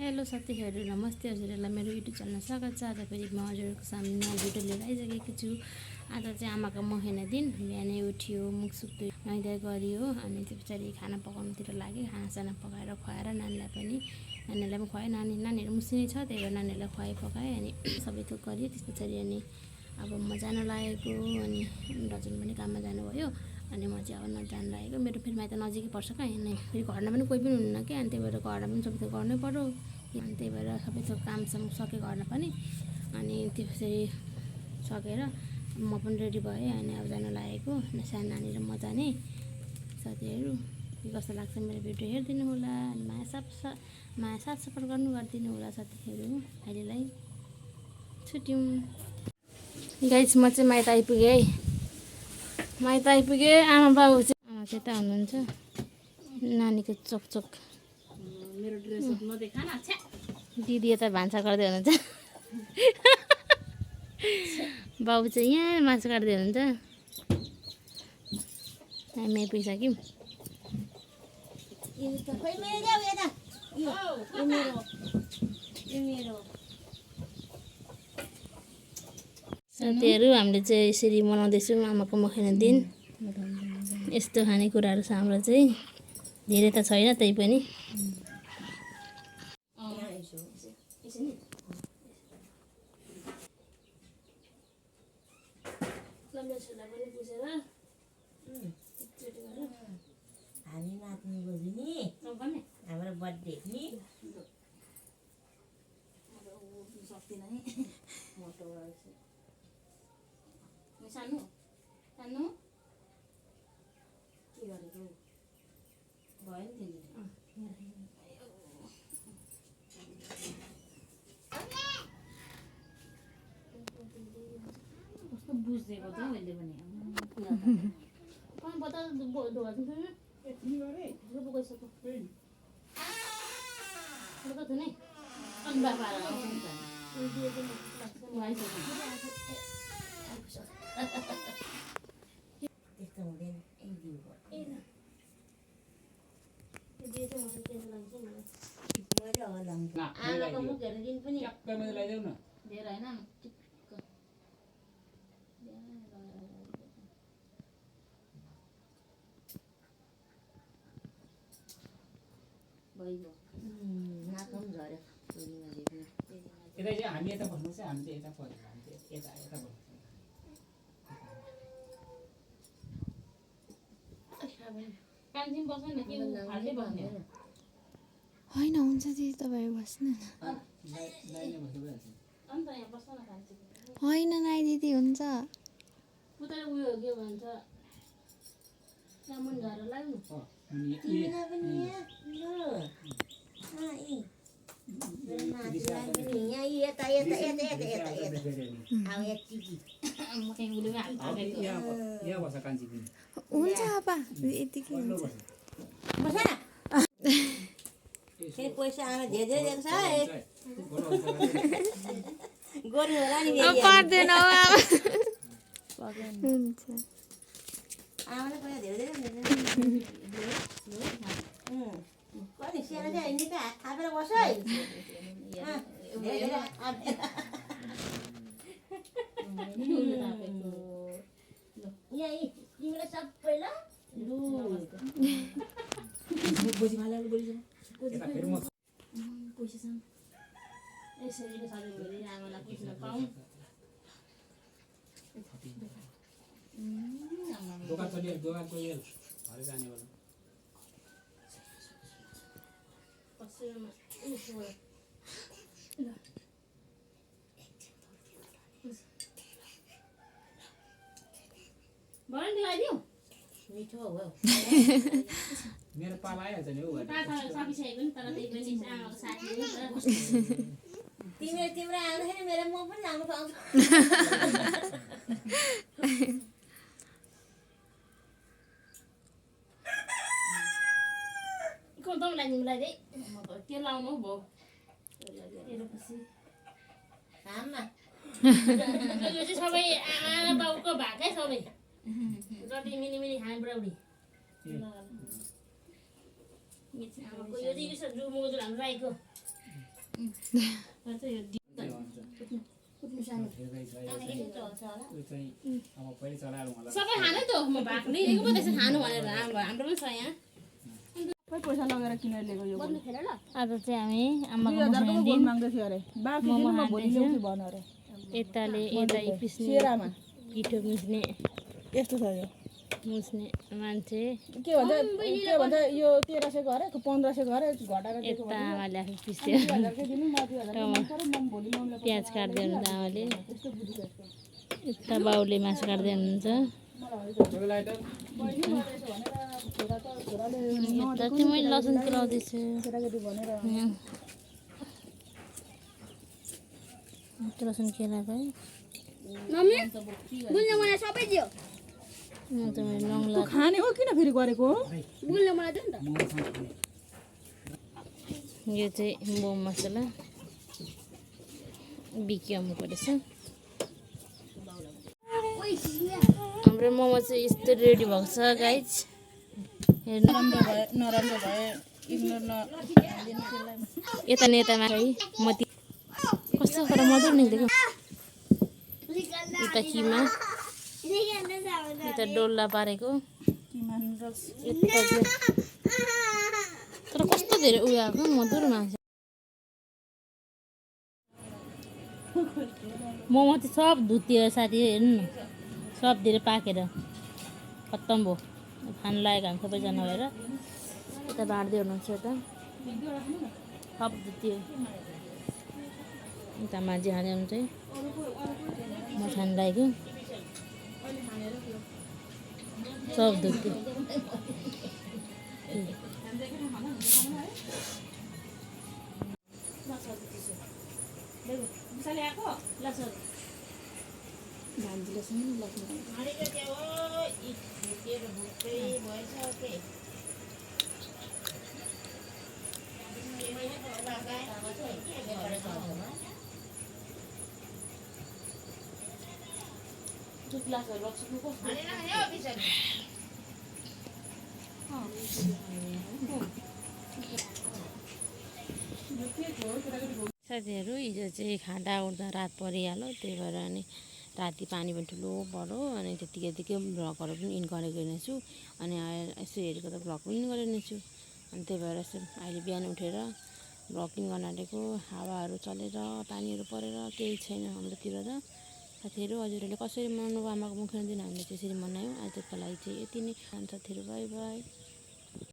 Hello साथीहरू, नमस्ते। हजुरहरूलाई मेरो युट्युब च्यानलमा स्वागत छ। आज फेरि म हजुरहरूको सामने नयाँ भिडियो लिएर आइसकेको छु। आज चाहिँ आमाको महिना दिन बिहानै उठ्यो, मुखसुख नुहाइधुवाइ गरियो, अनि त्यो पछाडि खाना पकाउनुतिर लाग्यो। खानासाना पकाएर खुवाएर नानीलाई पनि खुवाएँ। नानीहरू मुसिनै छ, त्यही भएर नानीहरूलाई खुवाइ पकाएँ अनि सबै थोक गरियो। त्यस पछाडि अनि अब म जान लागेको, अनि दाजु पनि काममा जानुभयो, अनि म चाहिँ अब नजान लागेको। मेरो फेरि माइत नजिकै पर्छ क्या, अनि फेरि घरमा पनि कोही पनि हुनुहुन्न क्या, अनि त्यही भएर घरमा पनि सबै थोक गर्नै पऱ्यो। अनि त्यही भएर सबै थोक कामसाम सके घरमा पनि, अनि त्यसरी सकेर म पनि रेडी भएँ। अनि अब जान लागेको, सानो नानी र म जाने। साथीहरू कस्तो लाग्छ मेरो भिडियो हेरिदिनु होला, अनि माया साथ सपोर्ट गरिदिनु होला साथीहरू। अहिलेलाई छुट्यौँ। गाइस, म चाहिँ माइत आइपुगेँ है। माइत आइपुगेँ। आमा बाबु चाहिँ त्यता हुनुहुन्छ। नानीको चोक मेरो ड्रेस नदेखा न। दिदी यता भान्सा गर्दै हुनुहुन्छ। बाबु चाहिँ यहाँ मासु काट्दै हुनुहुन्छ। हामी आइपुगिसक्यौँ। साथीहरू, हामीले चाहिँ यसरी मनाउँदैछौँ आमाको महिना दिन। यस्तो खानेकुराहरू छ हाम्रो चाहिँ। धेरै त छैन, त्यही पनि हामी नाच्नु गयो नि हाम्रो बर्थडे नि सक्दिनँ है। मोटो सानो सानो के गरेको भयो नि कस्तो बुझिदिएको छ मैले पनि। बता त्यस्तो हुँदैन मैले होला आमाको मुख हेर्ने दिन पनि धेरै होइन भइगयो। नाक पनि झऱ्यो। यता चाहिँ हामी यता बस्नु चाहिँ हामी चाहिँ यता पर्छ, हामी चाहिँ यता बस्नु। कान्छी बस्नु न, के फाल्टै बस्ने हो। होइन हुन्छ दिदी, तपाईँहरू बस्नु न। दाइले बस्नु भइहाल्छ। अन्त यहाँ बस्नु न कान्छी। होइन नाइ दिदी हुन्छ। उता उयो के भन्छ सामुन झरेर लाग्नु। तिमीलाई पनि यहाँ यता यता यता यता यता यता अब यति यहाँ बस्छ कान्छी पनि। हुन्छ आपा, यतिकै हुन्छ। बस फेरि पैसा आमा धेरै जान्छ है। गोरु होला नि पर्दैन हो हुन्छ। आमाले पैसा धेरै कति सानो चाहिँ हिँडेको हात थापेर बस है। यहाँ तिमीलाई सबै ल पैसा यसरी सधैँभरि आमालाई पुज्न पाऊँ। दोकान चलिहाल्यो हरे जाने होला। मिठो हो मेरो पाला आइहाल्छ नि हौ। सकिसकेको नि, तर त्यही पनि आमाको साथी हो नि त। तिम्रो आउँदाखेरि मेरो म पनि आउनु पाउँछु। कता लाग्नुलाई चाहिँ के लाउनु भयो घाममा यो चाहिँ सबै आमा बाउको भागै सबै जति मिनी खाने बुढाबुढी। यो चाहिँ जु मजुर हाम्रो राईको अब पहिले चलाएर होला सबै खानै त म भएको नै दिएको पो त्यसो खानु भनेर हाम्रो पनि छ यहाँ पैसा लगेर किनेर ल्याएको यो आज चाहिँ हामी आमाको 2000 को दिन बोल माग्दै थियो अरे बाकी दिन म भोलि ल्याउँछु भन अरे यताले यता पिस्ने सेरामा पिठो मुस्ने यस्तो छ यो मुस्ने मान्छे के भन्छ यो 1300 गरे 1500 गरे घटाएर दिएको यता आमाले आफू पिस्यो 2000 के दिनु म 2000 के मन पर्यो म भोलि ल्याउँला प्याज काट्दै हुनुहुन्छ आमाले त्यस्तो बुझिसक्यो यता बाउले मासु काट्दै हुनुहुन्छ यता चाहिँ मैले लसुन केलाउँदैछु केटाकेटी भनेर लसुन केलाएको है नङ खाने हो किन फेरि गरेको यो चाहिँ मोमो मसला बिक्याउनुको रहेछ हाम्रो मोमो चाहिँ यस्तो रेडी भएको छ गाइज हेर्नु नराम्रो भए इग्नोर न यता नेतामा है मती कस्तो तर मधुर निक्लेको यता किमा यता डोल्ला पारेको यता चाहिँ तर कस्तो धेरै उयो आएको मधुर मान्छ मोमो चाहिँ सब धुत्यो साथी हेर्नु न सब धेरै पाकेर खत्तम भयो खानु लागेको हामी सबैजना भएर यता बाँड्दै हुनुहुन्छ यता सब धुत्यो यता माझी खाँदै हुनुहुन्छ है म खानु लागेको सब धुत्यो साथीहरू हिजो चाहिँ खाँदा उठ्दा रात परिहाल्यो त्यही भएर अनि राति पानी पनि ठुलो पऱ्यो अनि त्यतिकै भ्लगहरू पनि इन गरेको रहेछु अनि यसो हेरेको त भ्लग पनि गरेको रहेछु अनि त्यही भएर यसो अहिले बिहान उठेर भ्लग इन गर्न आँटेको हावाहरू चलेर पानीहरू परेर केही छैन हाम्रोतिर त साथीहरू हजुरहरूले कसरी मनाउनु आमाको मुखमा दिन हामीले त्यसरी मनायौँ आजको लागि चाहिँ यति नै साथीहरू बाई बाई।